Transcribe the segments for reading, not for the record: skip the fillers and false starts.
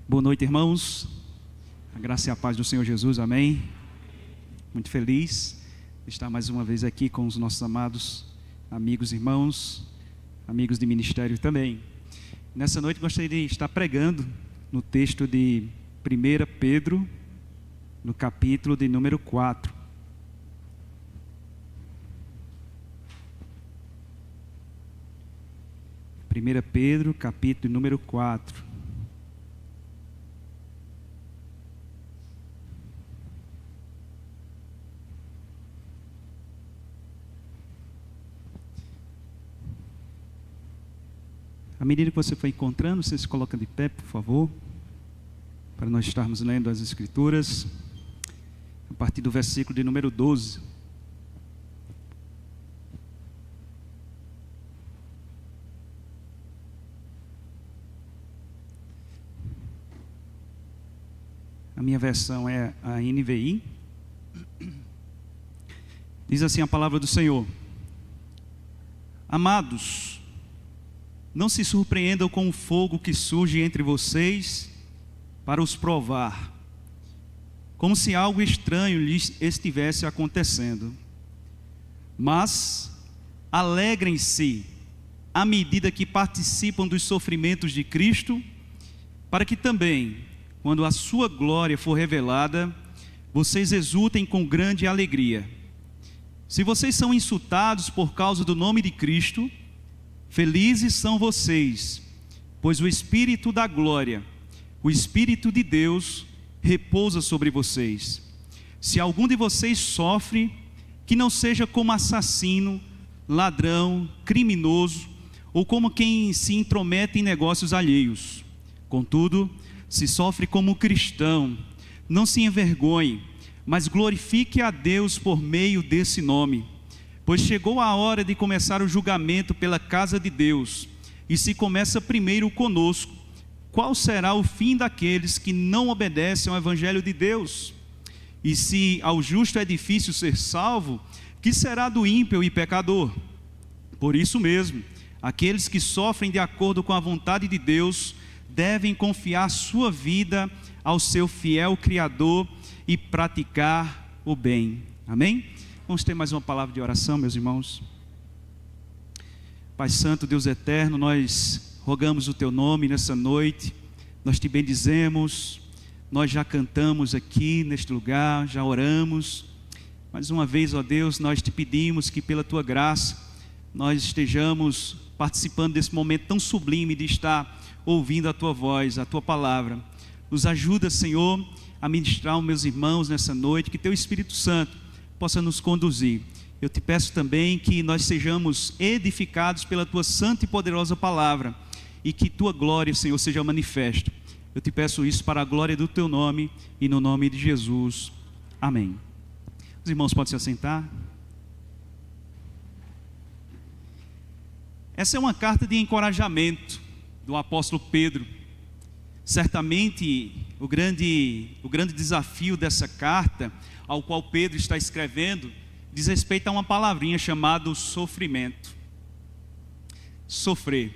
Boa noite, irmãos. A graça e a paz do Senhor Jesus, amém. Muito feliz de estar mais uma vez aqui com os nossos amados amigos, irmãos, amigos de ministério também. Nessa noite gostaria de estar pregando no texto de 1 Pedro, no capítulo de número 4. Pedro, capítulo número 4. À medida que você for encontrando, você se coloca de pé, por favor, para nós estarmos lendo as Escrituras, a partir do versículo de número 12. A minha versão é a NVI. Diz assim a palavra do Senhor: Amados, não se surpreendam com o fogo que surge entre vocês para os provar, como se algo estranho lhes estivesse acontecendo. Mas alegrem-se à medida que participam dos sofrimentos de Cristo, para que também, quando a sua glória for revelada, vocês exultem com grande alegria. Se vocês são insultados por causa do nome de Cristo, felizes são vocês, pois o Espírito da glória, o Espírito de Deus, repousa sobre vocês. Se algum de vocês sofre, que não seja como assassino, ladrão, criminoso, ou como quem se intromete em negócios alheios. Contudo, se sofre como cristão, não se envergonhe, mas glorifique a Deus por meio desse nome. Pois chegou a hora de começar o julgamento pela casa de Deus, e se começa primeiro conosco, qual será o fim daqueles que não obedecem ao Evangelho de Deus? E se ao justo é difícil ser salvo, que será do ímpio e pecador? Por isso mesmo, aqueles que sofrem de acordo com a vontade de Deus, devem confiar sua vida ao seu fiel Criador e praticar o bem. Amém? Vamos ter mais uma palavra de oração, meus irmãos. Pai Santo, Deus eterno, nós rogamos o Teu nome nessa noite, nós Te bendizemos, nós já cantamos aqui neste lugar, já oramos. Mais uma vez, ó Deus, nós Te pedimos que pela Tua graça, nós estejamos participando desse momento tão sublime de estar ouvindo a Tua voz, a Tua palavra. Nos ajuda, Senhor, a ministrar os meus irmãos nessa noite, que Teu Espírito Santo possa nos conduzir. Eu te peço também que nós sejamos edificados pela Tua santa e poderosa palavra, e que Tua glória, Senhor, seja manifesta. Eu te peço isso para a glória do Teu nome, e no nome de Jesus, amém. Os irmãos podem se assentar. Essa é uma carta de encorajamento do apóstolo Pedro. Certamente o grande desafio dessa carta, ao qual Pedro está escrevendo, diz respeito a uma palavrinha chamada sofrimento. Sofrer.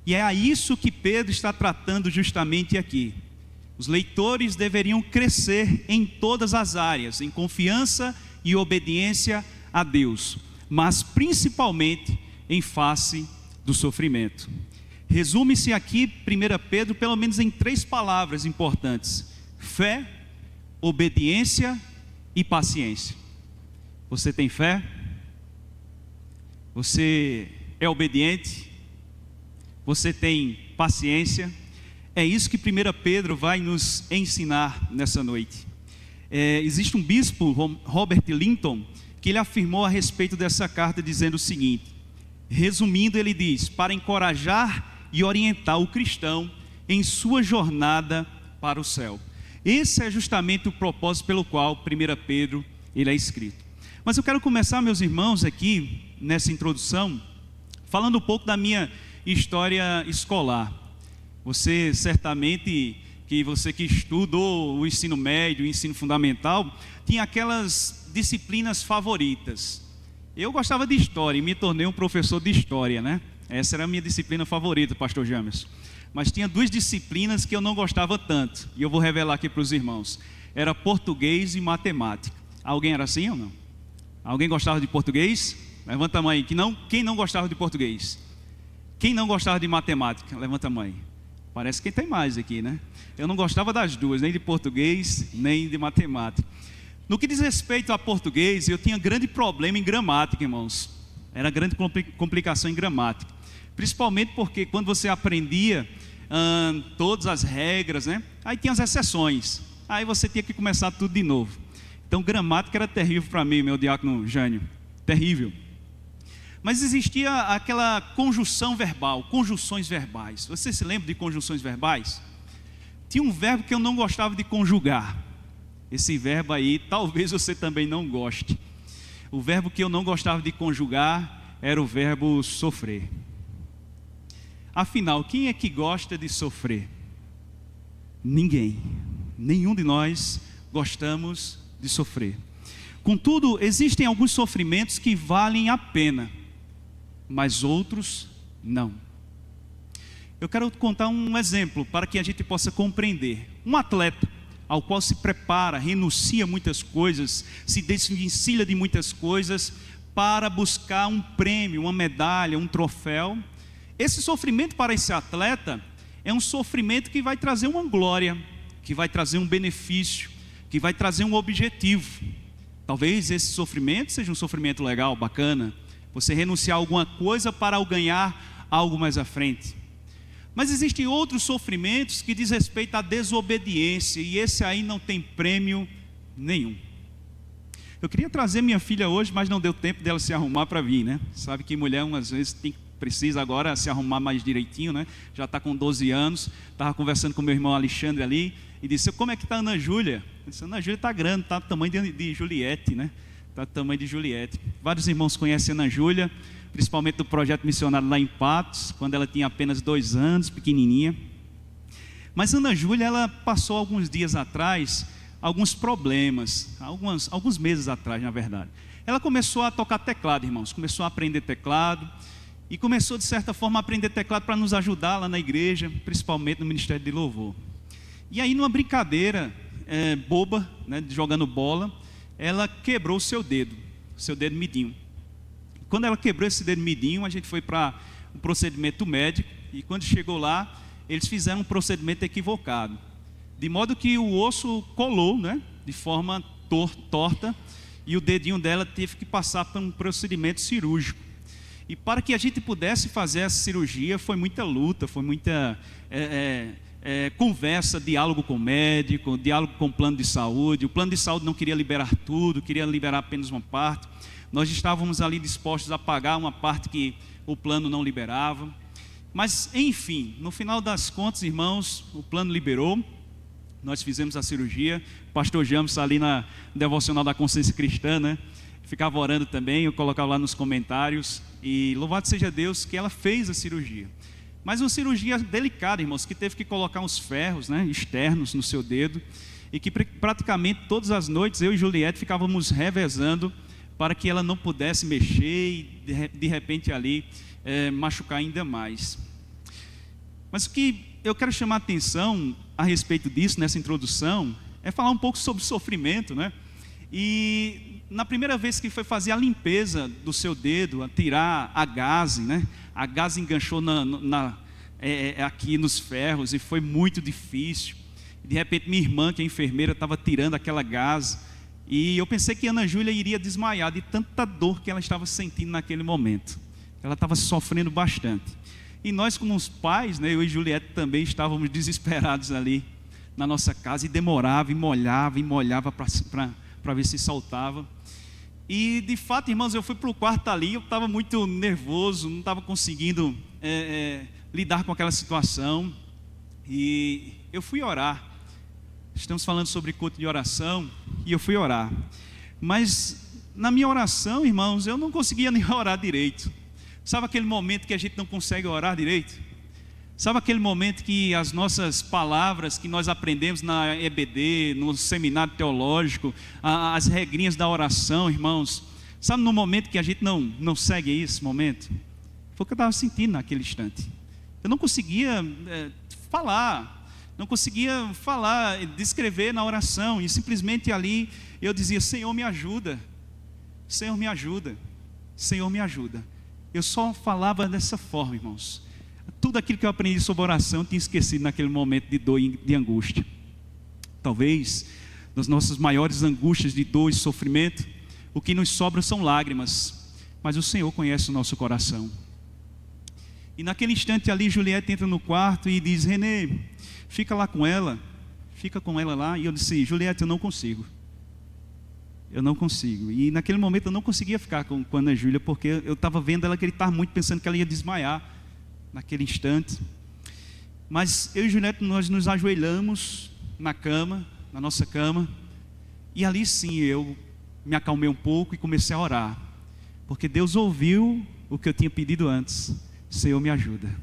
E é a isso que Pedro está tratando justamente aqui. Os leitores deveriam crescer em todas as áreas, em confiança e obediência a Deus, mas principalmente em face do sofrimento. Resume-se aqui, 1 Pedro, pelo menos em 3 palavras importantes: fé, obediência e paciência. Você tem fé? Você é obediente? Você tem paciência? É isso que 1 Pedro vai nos ensinar nessa noite. Existe um bispo, Robert Linton, que ele afirmou a respeito dessa carta dizendo o seguinte, resumindo, ele diz: para encorajar e orientar o cristão em sua jornada para o céu. Esse é justamente o propósito pelo qual 1 Pedro ele é escrito. Mas eu quero começar, meus irmãos, aqui nessa introdução, falando um pouco da minha história escolar. Você certamente, você que estudou o ensino médio, o ensino fundamental, tinha aquelas disciplinas favoritas. Eu gostava de história e me tornei um professor de história, né? Essa era a minha disciplina favorita, pastor James. mas tinha duas disciplinas que eu não gostava tanto, e eu vou revelar aqui para os irmãos. Era português e matemática. Alguém era assim ou não? Alguém gostava de português? Levanta a mão aí. Quem não gostava de português? Quem não gostava de matemática? Levanta a mão aí. Parece que tem mais aqui, né? Eu não gostava das duas, nem de português, nem de matemática. No que diz respeito a português, eu tinha grande problema em gramática, irmãos. Era grande complicação em gramática. Principalmente porque quando você aprendia todas as regras, né? Aí tinha as exceções. Aí você tinha que começar tudo de novo. Então gramática era terrível para mim, meu diácono Jânio. Terrível. Mas existia aquela conjunção verbal, conjunções verbais. Você se lembra de conjunções verbais? Tinha um verbo que eu não gostava de conjugar. Esse verbo aí, talvez você também não goste. O verbo que eu não gostava de conjugar era o verbo sofrer. Afinal, quem é que gosta de sofrer? Ninguém. Nenhum de nós gostamos de sofrer. Contudo, existem alguns sofrimentos que valem a pena, mas outros não. Eu quero contar um exemplo para que a gente possa compreender. Um atleta ao qual se prepara, renuncia a muitas coisas, se desvencilha de muitas coisas para buscar um prêmio, uma medalha, um troféu. Esse sofrimento para esse atleta é um sofrimento que vai trazer uma glória, que vai trazer um benefício, que vai trazer um objetivo. Talvez esse sofrimento seja um sofrimento legal, bacana, você renunciar a alguma coisa para ganhar algo mais à frente. Mas existem outros sofrimentos que diz respeito à desobediência, e esse aí não tem prêmio nenhum. Eu queria trazer minha filha hoje, mas não deu tempo dela se arrumar para vir, né? Sabe que mulher, às vezes, precisa agora se arrumar mais direitinho, né? Já está com 12 anos, estava conversando com meu irmão Alexandre ali, e disse, como é que está a Ana Júlia? Eu disse, Ana Júlia está grande, está do tamanho de Juliette, né? Está do tamanho de Juliette. Vários irmãos conhecem a Ana Júlia, principalmente do projeto missionário lá em Patos, quando ela tinha apenas 2 anos, pequenininha. Mas Ana Júlia, ela passou alguns dias atrás, alguns problemas, alguns meses atrás, na verdade. Ela começou a tocar teclado, irmãos, começou a aprender teclado, e começou, de certa forma, a aprender teclado para nos ajudar lá na igreja, principalmente no Ministério de Louvor. E aí, numa brincadeira boba, né, jogando bola, ela quebrou o seu dedo midinho. Quando ela quebrou esse dedo midinho, a gente foi para um procedimento médico, e quando chegou lá, eles fizeram um procedimento equivocado, de modo que o osso colou, né, de forma torta, e o dedinho dela teve que passar por um procedimento cirúrgico. E para que a gente pudesse fazer essa cirurgia, foi muita luta, foi muita conversa, diálogo com o médico, diálogo com o plano de saúde. O plano de saúde não queria liberar tudo, queria liberar apenas uma parte. Nós estávamos ali dispostos a pagar uma parte que o plano não liberava. Mas, enfim, no final das contas, irmãos, o plano liberou. Nós fizemos a cirurgia. O pastor James ali na Devocional da Consciência Cristã, né? Ficava orando também, eu colocava lá nos comentários. E louvado seja Deus que ela fez a cirurgia. Mas uma cirurgia delicada, irmãos, que teve que colocar uns ferros, né, externos no seu dedo. E que praticamente todas as noites eu e Juliette ficávamos revezando para que ela não pudesse mexer e de repente ali machucar ainda mais. Mas o que eu quero chamar a atenção a respeito disso, nessa introdução, é falar um pouco sobre sofrimento, né? E na primeira vez que foi fazer a limpeza do seu dedo, a tirar a gaze, né? A gaze enganchou aqui nos ferros e foi muito difícil. De repente minha irmã, que é enfermeira, estava tirando aquela gaze, e eu pensei que Ana Júlia iria desmaiar de tanta dor que ela estava sentindo naquele momento. Ela estava sofrendo bastante. E nós, como os pais, né, eu e Juliette também estávamos desesperados ali na nossa casa, e demorava, e molhava para ver se saltava. E de fato, irmãos, eu fui para o quarto ali, eu estava muito nervoso, não estava conseguindo lidar com aquela situação, e eu fui orar. Estamos falando sobre culto de oração, e eu fui orar. Mas na minha oração, irmãos, eu não conseguia nem orar direito. Sabe aquele momento que a gente não consegue orar direito? Sabe aquele momento que as nossas palavras que nós aprendemos na EBD, no seminário teológico, as regrinhas da oração, irmãos, sabe no momento que a gente não segue esse momento? Foi o que eu estava sentindo naquele instante. Eu não conseguia falar, descrever na oração, e simplesmente ali eu dizia: Senhor, me ajuda, Senhor, me ajuda, Senhor, me ajuda. Eu só falava dessa forma, irmãos. Tudo aquilo que eu aprendi sobre oração eu tinha esquecido naquele momento de dor e de angústia. Talvez nas nossas maiores angústias de dor e sofrimento, o que nos sobra são lágrimas, mas o Senhor conhece o nosso coração. E naquele instante ali, Juliette entra no quarto e diz: Renê, fica lá com ela, fica com ela lá. E eu disse: Juliette, eu não consigo. E naquele momento eu não conseguia ficar com a Ana Júlia, porque eu estava vendo ela gritar muito, pensando que ela ia desmaiar naquele instante. Mas eu e Juliette, nós nos ajoelhamos na nossa cama, e ali sim eu me acalmei um pouco e comecei a orar, porque Deus ouviu o que eu tinha pedido antes: Senhor, me ajuda.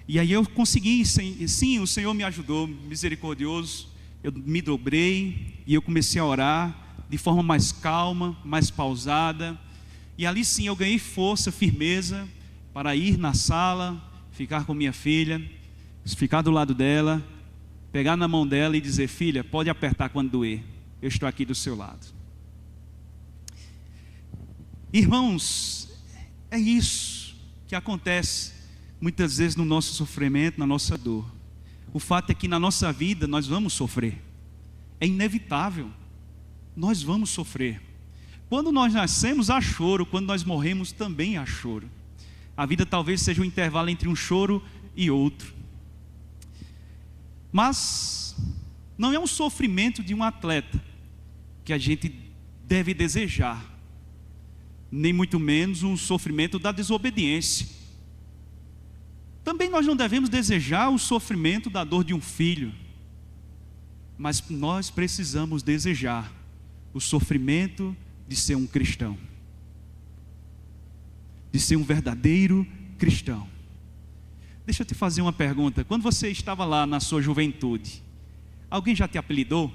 E aí eu consegui, sim, o Senhor me ajudou, misericordioso. Eu me dobrei e eu comecei a orar de forma mais calma, mais pausada, e ali sim eu ganhei força, firmeza para ir na sala, ficar com minha filha, ficar do lado dela, pegar na mão dela e dizer: filha, pode apertar quando doer, eu estou aqui do seu lado. Irmãos, é isso que acontece muitas vezes no nosso sofrimento, na nossa dor. O fato é que na nossa vida nós vamos sofrer, é inevitável, nós vamos sofrer. Quando nós nascemos há choro, quando nós morremos também há choro. A vida talvez seja um intervalo entre um choro e outro. Mas não é um sofrimento de um atleta que a gente deve desejar, nem muito menos um sofrimento da desobediência. Também nós não devemos desejar o sofrimento da dor de um filho, mas nós precisamos desejar o sofrimento de ser um cristão, de ser um verdadeiro cristão. Deixa eu te fazer uma pergunta: quando você estava lá na sua juventude, alguém já te apelidou?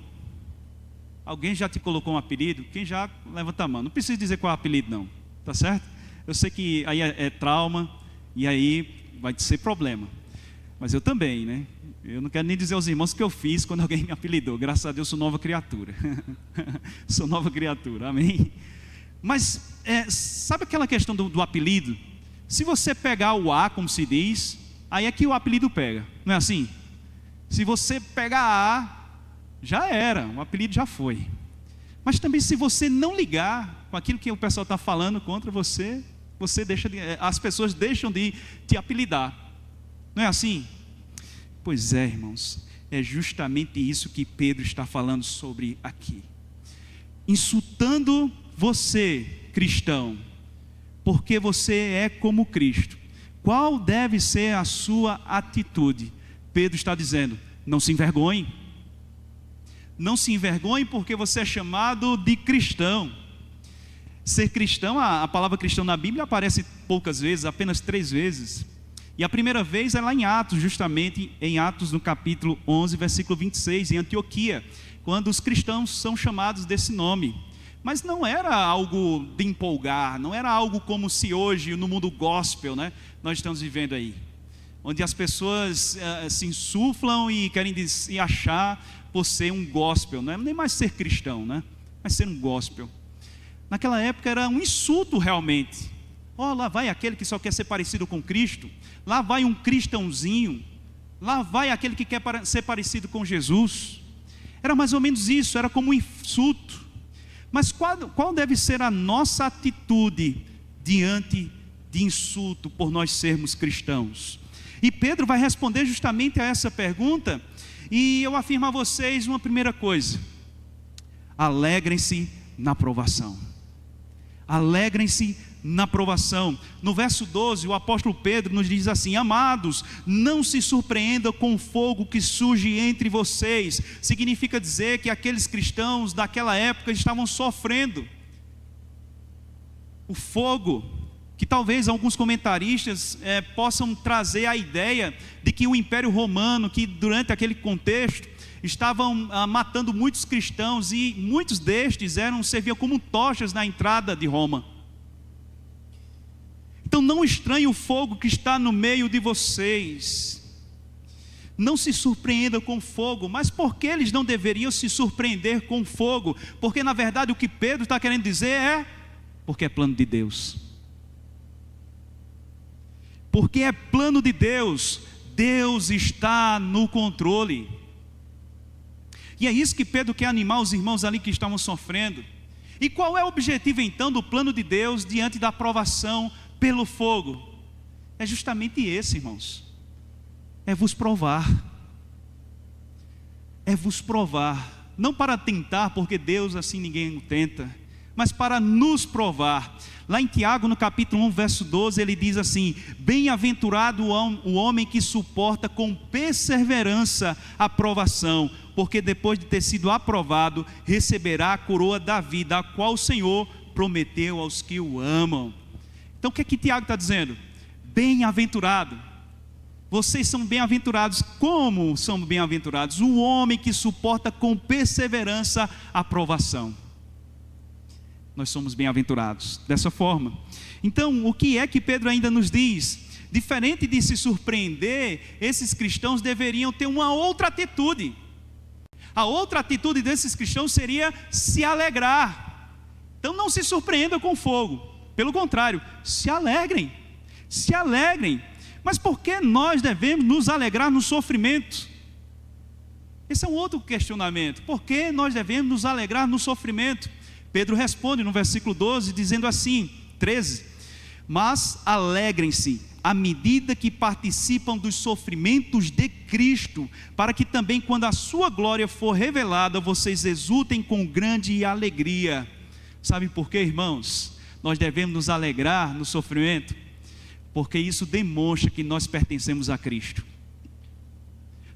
Alguém já te colocou um apelido? Quem já, levanta a mão. Não precisa dizer qual é o apelido não, tá certo? Eu sei que aí é trauma, e aí vai ser problema, mas eu também, né? Eu não quero nem dizer aos irmãos o que eu fiz quando alguém me apelidou. Graças a Deus sou nova criatura. Sou nova criatura, amém? Mas sabe aquela questão do apelido? Se você pegar o A, como se diz, aí é que o apelido pega, não é assim? Se você pegar A, já era, o apelido já foi. Mas também se você não ligar com aquilo que o pessoal está falando contra você, as pessoas deixam de te apelidar, não é assim? Pois é, irmãos, é justamente isso que Pedro está falando sobre aqui. Insultando você, cristão, porque você é como Cristo. Qual deve ser a sua atitude? Pedro está dizendo: não se envergonhe. Não se envergonhe porque você é chamado de cristão. Ser cristão, a palavra cristão na Bíblia aparece poucas vezes, apenas 3 vezes. E a primeira vez é lá em Atos, justamente em Atos no capítulo 11, versículo 26, em Antioquia, quando os cristãos são chamados desse nome. Mas não era algo de empolgar, não era algo como se hoje no mundo gospel, né, nós estamos vivendo aí, onde as pessoas se insuflam e querem se achar por ser um gospel, não é nem mais ser cristão, né, mas ser um gospel. Naquela época era um insulto realmente. Lá vai aquele que só quer ser parecido com Cristo, lá vai um cristãozinho, lá vai aquele que quer ser parecido com Jesus. Era mais ou menos isso, era como um insulto. Mas qual deve ser a nossa atitude diante de insulto por nós sermos cristãos? E Pedro vai responder justamente a essa pergunta, e eu afirmo a vocês uma primeira coisa: alegrem-se na provação. Alegrem-se na provação. No verso 12, o apóstolo Pedro nos diz assim: amados, não se surpreendam com o fogo que surge entre vocês. Significa dizer que aqueles cristãos daquela época estavam sofrendo o fogo, que talvez alguns comentaristas possam trazer a ideia de que o Império Romano, que durante aquele contexto estavam matando muitos cristãos, e muitos destes serviam como tochas na entrada de Roma. Então não estranhe o fogo que está no meio de vocês. não se surpreendam com fogo. Mas por que eles não deveriam se surpreender com fogo? Porque na verdade o que Pedro está querendo dizer é, porque é plano de Deus. Porque é plano de Deus, Deus está no controle. E é isso que Pedro quer animar os irmãos ali que estavam sofrendo. E qual é o objetivo então do plano de Deus diante da provação pelo fogo? É justamente esse, irmãos. É vos provar. É vos provar. Não para tentar, porque Deus assim ninguém o tenta, mas para nos provar. Lá em Tiago, no capítulo 1, verso 12, ele diz assim: bem-aventurado o homem que suporta com perseverança a provação, porque depois de ter sido aprovado, receberá a coroa da vida, a qual o Senhor prometeu aos que o amam. Então o que é que Tiago está dizendo? Bem-aventurado. Vocês são bem-aventurados. Como são bem-aventurados? O homem que suporta com perseverança a provação. Nós somos bem-aventurados dessa forma. Então, o que é que Pedro ainda nos diz? Diferente de se surpreender, esses cristãos deveriam ter uma outra atitude. A outra atitude desses cristãos seria se alegrar. Então não se surpreendam com o fogo. Pelo contrário, se alegrem. Se alegrem. Mas por que nós devemos nos alegrar no sofrimento? Esse é um outro questionamento. Por que nós devemos nos alegrar no sofrimento? Pedro responde no versículo 12, dizendo assim, 13: mas alegrem-se à medida que participam dos sofrimentos de Cristo, para que também quando a sua glória for revelada, vocês exultem com grande alegria. Sabe por quê, irmãos? Nós devemos nos alegrar no sofrimento, porque isso demonstra que nós pertencemos a Cristo.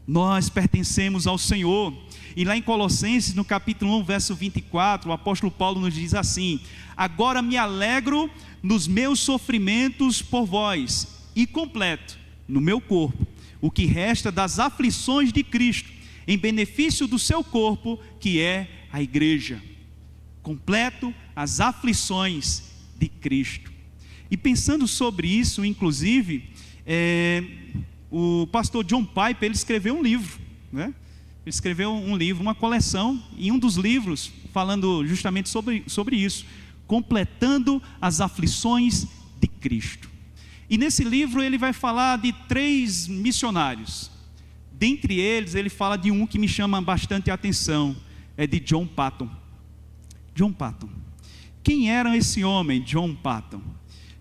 Nós pertencemos ao Senhor. E lá em Colossenses, no capítulo 1, verso 24, o apóstolo Paulo nos diz assim: agora me alegro nos meus sofrimentos por vós, e completo no meu corpo o que resta das aflições de Cristo, em benefício do seu corpo, que é a igreja. Completo as aflições de Cristo. E pensando sobre isso, inclusive, o pastor John Piper, ele escreveu um livro, né? Ele escreveu um livro, uma coleção, e um dos livros, falando justamente sobre isso, completando as aflições de Cristo. E nesse livro ele vai falar de 3 missionários. Dentre eles, ele fala de um que me chama bastante a atenção, é de John Paton. John Paton. Quem era esse homem, John Paton?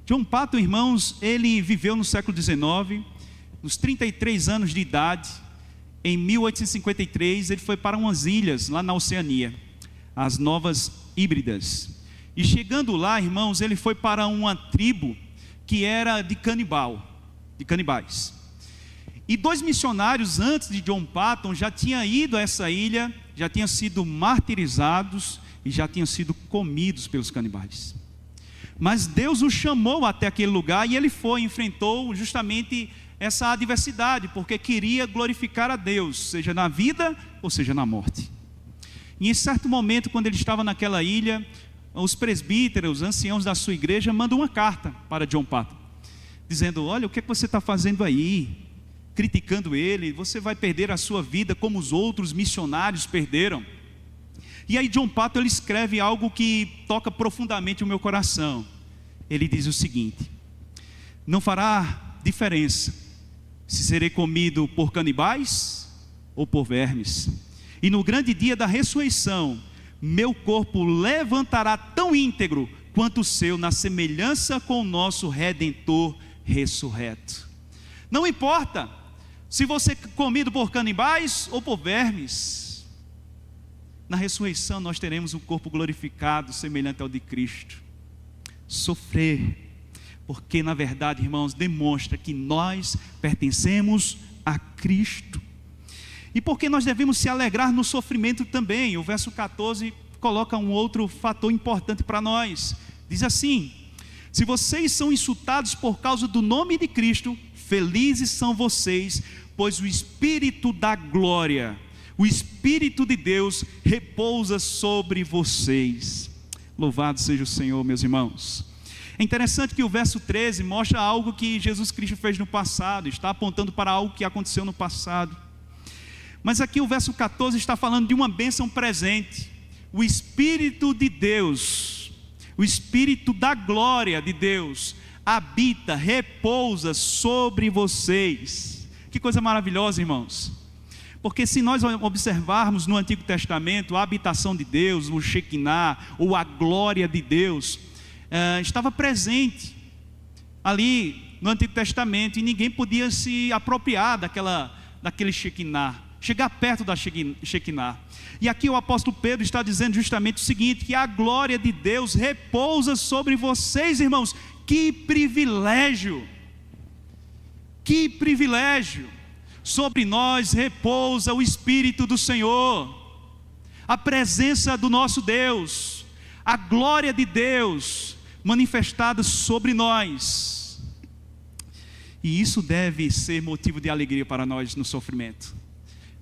John Paton, irmãos, ele viveu no século XIX, nos 33 anos de idade. Em 1853, ele foi para umas ilhas lá na Oceania, as Novas Híbridas. E chegando lá, irmãos, ele foi para uma tribo que era de canibais. E 2 missionários antes de John Paton já tinham ido a essa ilha, já tinham sido martirizados e já tinham sido comidos pelos canibais. Mas Deus o chamou até aquele lugar e ele foi, enfrentou justamente essa adversidade, porque queria glorificar a Deus, seja na vida ou seja na morte. E em certo momento, quando ele estava naquela ilha, os presbíteros, os anciãos da sua igreja, mandam uma carta para John Paton, dizendo: olha, o que é que você está fazendo aí? Criticando ele, você vai perder a sua vida como os outros missionários perderam. E aí John Paton, ele escreve algo que toca profundamente o meu coração. Ele diz o seguinte: não fará diferença se serei comido por canibais ou por vermes, e no grande dia da ressurreição, meu corpo levantará tão íntegro quanto o seu, na semelhança com o nosso Redentor ressurreto. Não importa se você é comido por canibais ou por vermes, na ressurreição nós teremos um corpo glorificado, semelhante ao de Cristo. Sofrer, porque na verdade, irmãos, demonstra que nós pertencemos a Cristo. E porque nós devemos se alegrar no sofrimento também. O verso 14 coloca um outro fator importante para nós. Diz assim: se vocês são insultados por causa do nome de Cristo, felizes são vocês, pois o Espírito da glória, o Espírito de Deus repousa sobre vocês. Louvado seja o Senhor, meus irmãos. É interessante que o verso 13 mostra algo que Jesus Cristo fez no passado, está apontando para algo que aconteceu no passado. Mas aqui o verso 14 está falando de uma bênção presente. O Espírito de Deus, o Espírito da glória de Deus, habita, repousa sobre vocês. Que coisa maravilhosa, irmãos. Porque se nós observarmos no Antigo Testamento, a habitação de Deus, o Shekinah, ou a glória de Deus, estava presente ali no Antigo Testamento, e ninguém podia se apropriar daquele Shekinah, chegar perto da Shekinah. E aqui o apóstolo Pedro está dizendo justamente o seguinte, que a glória de Deus repousa sobre vocês, irmãos. Que privilégio! Que privilégio! Sobre nós repousa o Espírito do Senhor, a presença do nosso Deus, a glória de Deus manifestada sobre nós. E isso deve ser motivo de alegria para nós no sofrimento,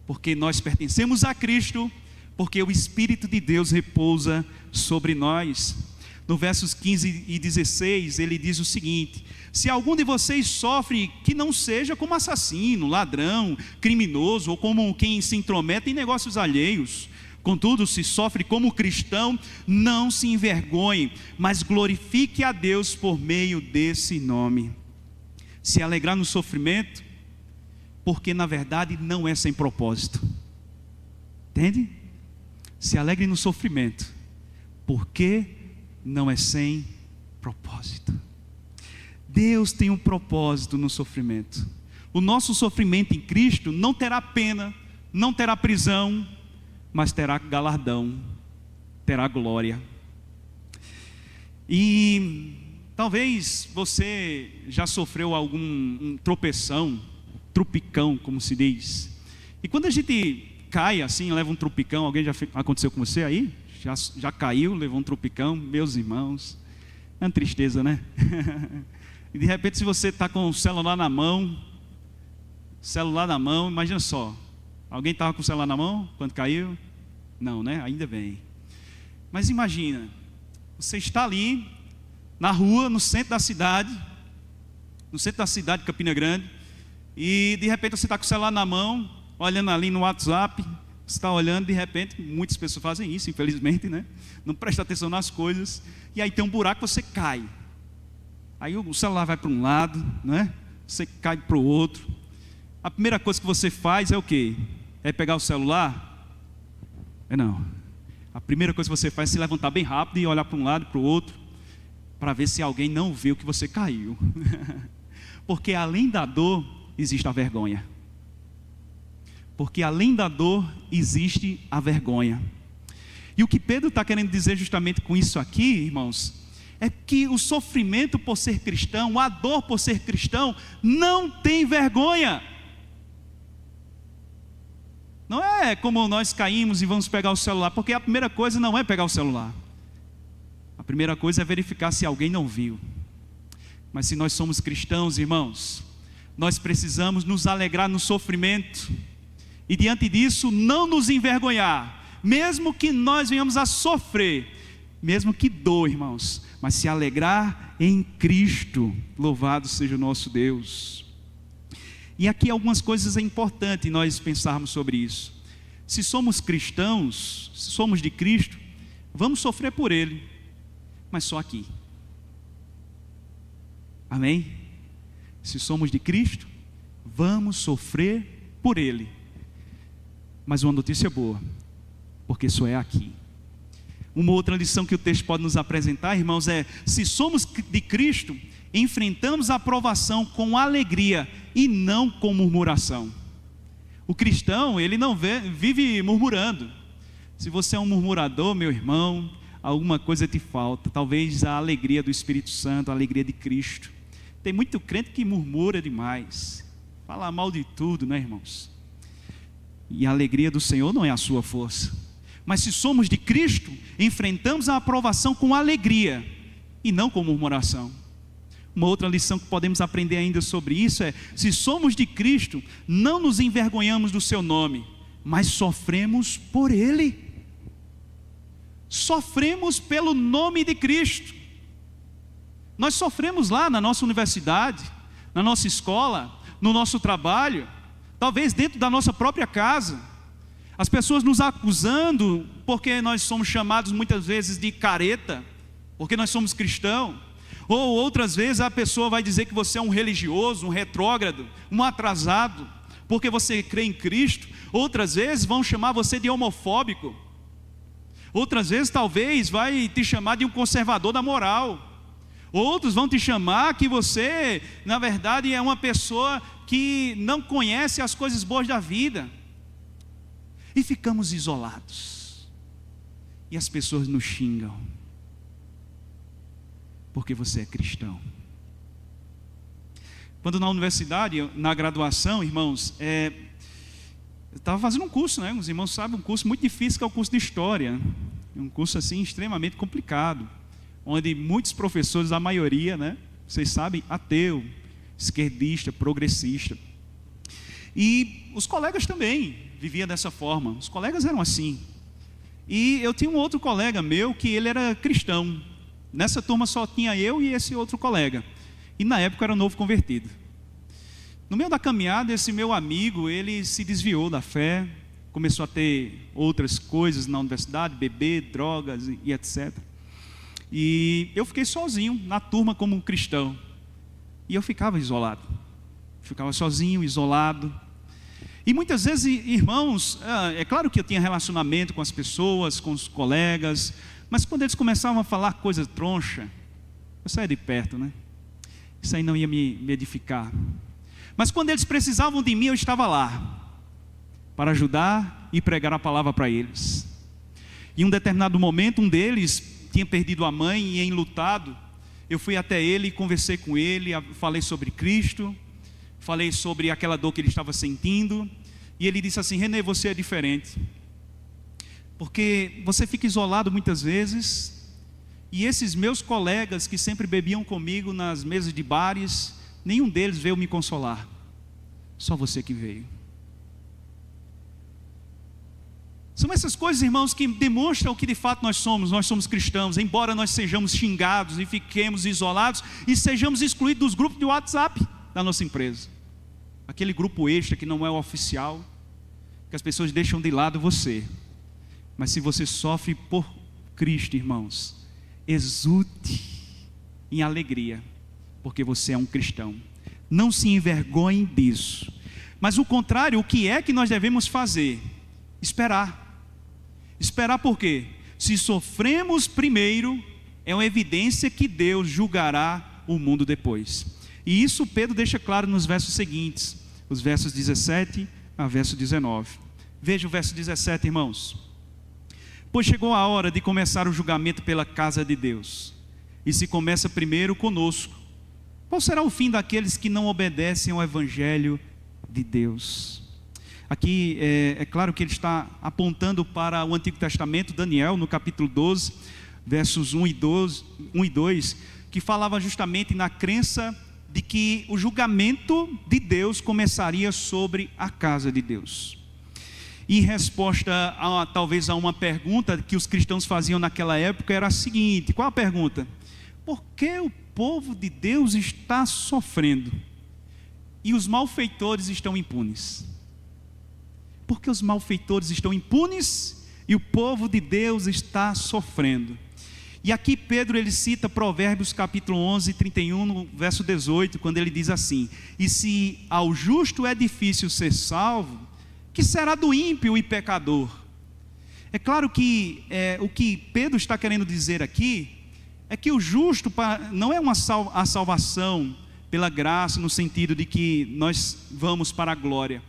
porque nós pertencemos a Cristo, porque o Espírito de Deus repousa sobre nós. No versos 15 e 16, ele diz o seguinte: se algum de vocês sofre, que não seja como assassino, ladrão, criminoso, ou como quem se intromete em negócios alheios. Contudo, se sofre como cristão, não se envergonhe, mas glorifique a Deus por meio desse nome. Se alegrar no sofrimento, porque na verdade não é sem propósito. Entende? Se alegre no sofrimento, porque não é sem propósito. Deus tem um propósito no sofrimento. O nosso sofrimento em Cristo não terá pena, não terá prisão, mas terá galardão, terá glória. E talvez você já sofreu algum tropeção, trupicão, como se diz. E quando a gente cai assim, leva um trupicão, alguém já aconteceu com você aí? Já caiu, levou um trupicão? Meus irmãos, é uma tristeza, né? E de repente, se você está com o celular na mão, imagina só, alguém estava com o celular na mão quando caiu? Não, né? Ainda bem. Mas imagina, você está ali, na rua, no centro da cidade de Campina Grande, e de repente você está com o celular na mão, olhando ali no WhatsApp, você está olhando, de repente, muitas pessoas fazem isso, infelizmente, né? Não presta atenção nas coisas, e aí tem um buraco, você cai. Aí o celular vai para um lado, né? Você cai para o outro. A primeira coisa que você faz é o quê? É pegar o celular? Não. A primeira coisa que você faz é se levantar bem rápido e olhar para um lado e para o outro, para ver se alguém não viu que você caiu. Porque além da dor, existe a vergonha. Porque além da dor, existe a vergonha. E o que Pedro está querendo dizer justamente com isso aqui, irmãos, é que o sofrimento por ser cristão, a dor por ser cristão, não tem vergonha. Não é como nós caímos e vamos pegar o celular, porque a primeira coisa não é pegar o celular. A primeira coisa é verificar se alguém não viu. Mas se nós somos cristãos, irmãos, nós precisamos nos alegrar no sofrimento, e diante disso não nos envergonhar, mesmo que nós venhamos a sofrer, mesmo que doa, irmãos, mas se alegrar em Cristo. Louvado seja o nosso Deus. E aqui algumas coisas é importante nós pensarmos sobre isso. Se somos cristãos, se somos de Cristo, vamos sofrer por Ele, mas só aqui. Amém? Se somos de Cristo, vamos sofrer por Ele, mas uma notícia boa, porque só é aqui. Uma outra lição que o texto pode nos apresentar, irmãos, é: se somos de Cristo, enfrentamos a provação com alegria e não com murmuração. O cristão, ele não vive murmurando. Se você é um murmurador, meu irmão, alguma coisa te falta. Talvez a alegria do Espírito Santo, a alegria de Cristo. Tem muito crente que murmura demais, fala mal de tudo, né, irmãos? E a alegria do Senhor não é a sua força. Mas se somos de Cristo, enfrentamos a aprovação com alegria e não com murmuração. Uma outra lição que podemos aprender ainda sobre isso é: se somos de Cristo, não nos envergonhamos do seu nome, mas sofremos por Ele. Sofremos pelo nome de Cristo. Nós sofremos lá na nossa universidade, na nossa escola, no nosso trabalho, talvez dentro da nossa própria casa. As pessoas nos acusando porque nós somos chamados muitas vezes de careta, porque nós somos cristãos. Ou outras vezes a pessoa vai dizer que você é um religioso, um retrógrado, um atrasado, porque você crê em Cristo. Outras vezes vão chamar você de homofóbico. Outras vezes talvez vai te chamar de um conservador da moral. Outros vão te chamar que você, na verdade, é uma pessoa que não conhece as coisas boas da vida. E ficamos isolados. E as pessoas nos xingam. Porque você é cristão. Quando na universidade, na graduação, irmãos, eu estava fazendo um curso, né? Os irmãos sabem, um curso muito difícil, que é o curso de História. Um curso assim extremamente complicado, onde muitos professores, a maioria, né? Vocês sabem, ateu, esquerdista, progressista. E os colegas também viviam dessa forma. Os colegas eram assim. E eu tinha um outro colega meu que ele era cristão. Nessa turma só tinha eu e esse outro colega. E na época era novo convertido. No meio da caminhada, esse meu amigo, ele se desviou da fé, começou a ter outras coisas na universidade, beber, drogas e etc. E eu fiquei sozinho na turma como um cristão. E eu ficava isolado. Ficava sozinho, isolado. E muitas vezes, irmãos, é claro que eu tinha relacionamento com as pessoas, com os colegas, mas quando eles começavam a falar coisa troncha, eu saía de perto, né? Isso aí não ia me edificar. Mas quando eles precisavam de mim, eu estava lá, para ajudar e pregar a palavra para eles. Em um determinado momento, um deles tinha perdido a mãe e enlutado. Eu fui até ele, conversei com ele, falei sobre Cristo, falei sobre aquela dor que ele estava sentindo. E ele disse assim: Renê, você é diferente. Porque você fica isolado muitas vezes, e esses meus colegas que sempre bebiam comigo nas mesas de bares, nenhum deles veio me consolar. Só você que veio. São essas coisas, irmãos, que demonstram o que de fato nós somos cristãos, embora nós sejamos xingados e fiquemos isolados e sejamos excluídos dos grupos de WhatsApp da nossa empresa. Aquele grupo extra que não é o oficial, que as pessoas deixam de lado você. Mas se você sofre por Cristo, irmãos, exulte em alegria, porque você é um cristão. Não se envergonhe disso. Mas o contrário, o que é que nós devemos fazer? Esperar. Esperar por quê? Se sofremos primeiro, é uma evidência que Deus julgará o mundo depois. E isso Pedro deixa claro nos versos seguintes, os versos 17 a verso 19. Veja o verso 17, irmãos. Pois chegou a hora de começar o julgamento pela casa de Deus. E se começa primeiro conosco, qual será o fim daqueles que não obedecem ao Evangelho de Deus? Aqui é claro que ele está apontando para o Antigo Testamento, Daniel, no capítulo 12, versos 1 e 2, que falava justamente na crença de que o julgamento de Deus começaria sobre a casa de Deus. Em resposta talvez a uma pergunta que os cristãos faziam naquela época, era a seguinte: qual a pergunta? Por que o povo de Deus está sofrendo e os malfeitores estão impunes? Por que os malfeitores estão impunes e o povo de Deus está sofrendo? E aqui Pedro ele cita Provérbios capítulo 11, 31, no verso 18, quando ele diz assim: e se ao justo é difícil ser salvo, que será do ímpio e pecador? É claro que o que Pedro está querendo dizer aqui é que o justo não é a salvação pela graça, no sentido de que nós vamos para a glória,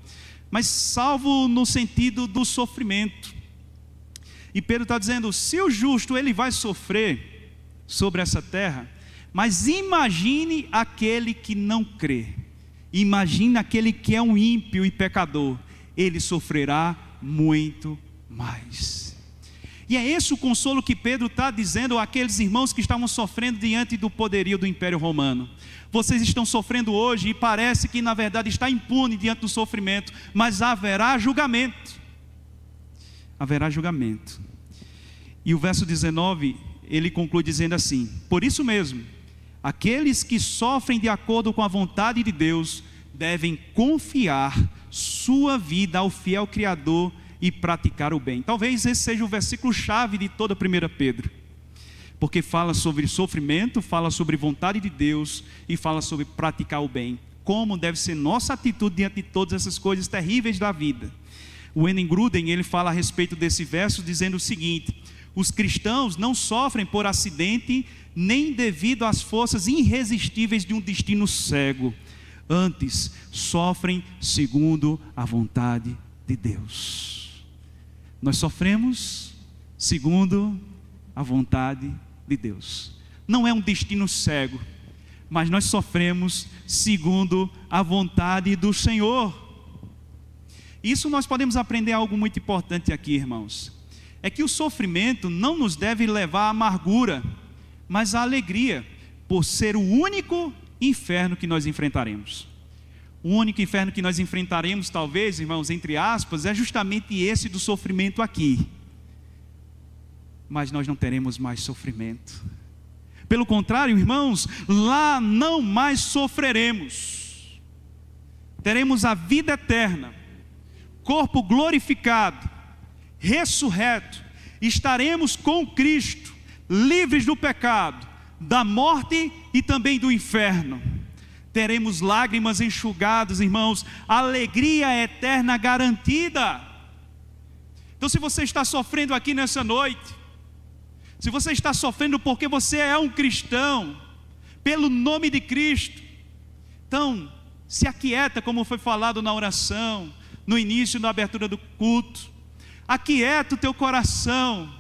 mas salvo no sentido do sofrimento. E Pedro está dizendo: se o justo ele vai sofrer sobre essa terra, mas imagine aquele que não crê, imagine aquele que é um ímpio e pecador, ele sofrerá muito mais. E é esse o consolo que Pedro está dizendo àqueles irmãos que estavam sofrendo diante do poderio do Império Romano. Vocês estão sofrendo hoje e parece que na verdade está impune diante do sofrimento, mas haverá julgamento. Haverá julgamento. E o verso 19, ele conclui dizendo assim: por isso mesmo, aqueles que sofrem de acordo com a vontade de Deus devem confiar sua vida ao fiel Criador e praticar o bem. Talvez esse seja o versículo-chave de toda 1 Pedro, porque fala sobre sofrimento, fala sobre vontade de Deus e fala sobre praticar o bem. Como deve ser nossa atitude diante de todas essas coisas terríveis da vida. O Wayne Grudem, ele fala a respeito desse verso dizendo o seguinte: os cristãos não sofrem por acidente, nem devido às forças irresistíveis de um destino cego. Antes, sofrem segundo a vontade de Deus. Nós sofremos segundo a vontade de Deus. Não é um destino cego, mas nós sofremos segundo a vontade do Senhor. Isso nós podemos aprender algo muito importante aqui, irmãos. É que o sofrimento não nos deve levar à amargura, mas à alegria, por ser o único inferno que nós enfrentaremos. O único inferno que nós enfrentaremos, talvez, irmãos, entre aspas, é justamente esse do sofrimento aqui. Mas nós não teremos mais sofrimento. Pelo contrário, irmãos, lá não mais sofreremos. Teremos a vida eterna, corpo glorificado, ressurreto, estaremos com Cristo, livres do pecado, da morte e também do inferno. Teremos lágrimas enxugadas, irmãos, alegria eterna garantida. Então, se você está sofrendo aqui nessa noite, se você está sofrendo porque você é um cristão, pelo nome de Cristo, então, se aquieta, como foi falado na oração, no início, na abertura do culto. Aquieta o teu coração,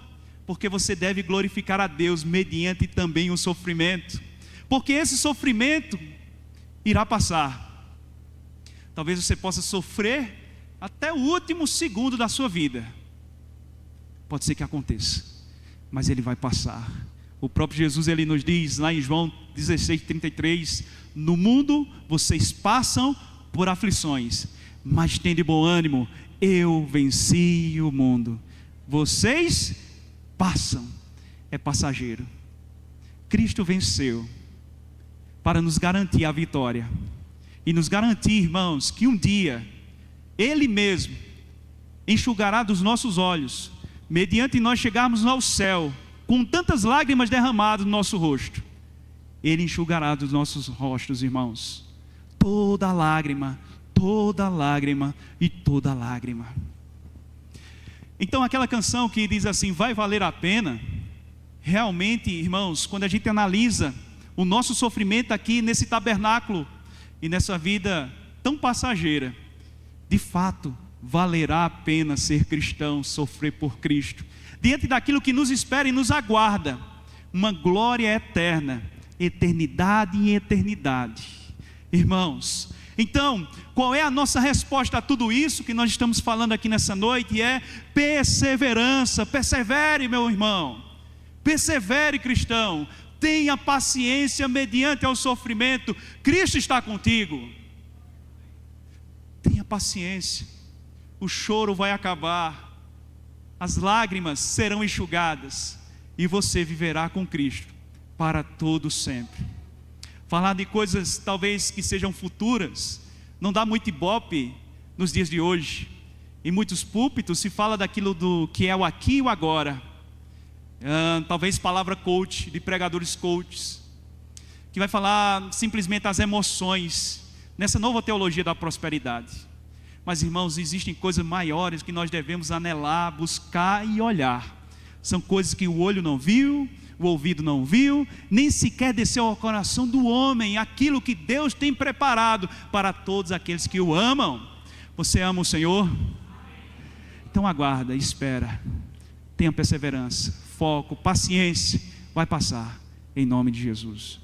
porque você deve glorificar a Deus mediante também o sofrimento, porque esse sofrimento irá passar. Talvez você possa sofrer até o último segundo da sua vida, pode ser que aconteça, mas ele vai passar. O próprio Jesus, ele nos diz lá em João 16:33, no mundo vocês passam por aflições, mas tende bom ânimo, eu venci o mundo. Vocês passam, é passageiro. Cristo venceu para nos garantir a vitória e nos garantir, irmãos, que um dia Ele mesmo enxugará dos nossos olhos, mediante nós chegarmos ao céu com tantas lágrimas derramadas no nosso rosto. Ele enxugará dos nossos rostos, irmãos, toda lágrima e toda lágrima. Então aquela canção que diz assim, vai valer a pena, realmente, irmãos, quando a gente analisa o nosso sofrimento aqui nesse tabernáculo e nessa vida tão passageira, de fato valerá a pena ser cristão, sofrer por Cristo, diante daquilo que nos espera e nos aguarda, uma glória eterna, eternidade em eternidade. Irmãos, então, qual é a nossa resposta a tudo isso que nós estamos falando aqui nessa noite? É perseverança. Persevere, meu irmão, persevere, cristão, tenha paciência mediante ao sofrimento. Cristo está contigo. Tenha paciência, o choro vai acabar, as lágrimas serão enxugadas e você viverá com Cristo para todo sempre. Falar de coisas talvez que sejam futuras não dá muito ibope nos dias de hoje. Em muitos púlpitos se fala daquilo do que é o aqui e o agora. Talvez palavra coach, de pregadores coaches, que vai falar simplesmente as emoções nessa nova teologia da prosperidade. Mas, irmãos, existem coisas maiores que nós devemos anelar, buscar e olhar. São coisas que o olho não viu, o ouvido não viu, nem sequer desceu ao coração do homem, aquilo que Deus tem preparado para todos aqueles que o amam. Você ama o Senhor? Então aguarda, espera, tenha perseverança, foco, paciência, vai passar, em nome de Jesus.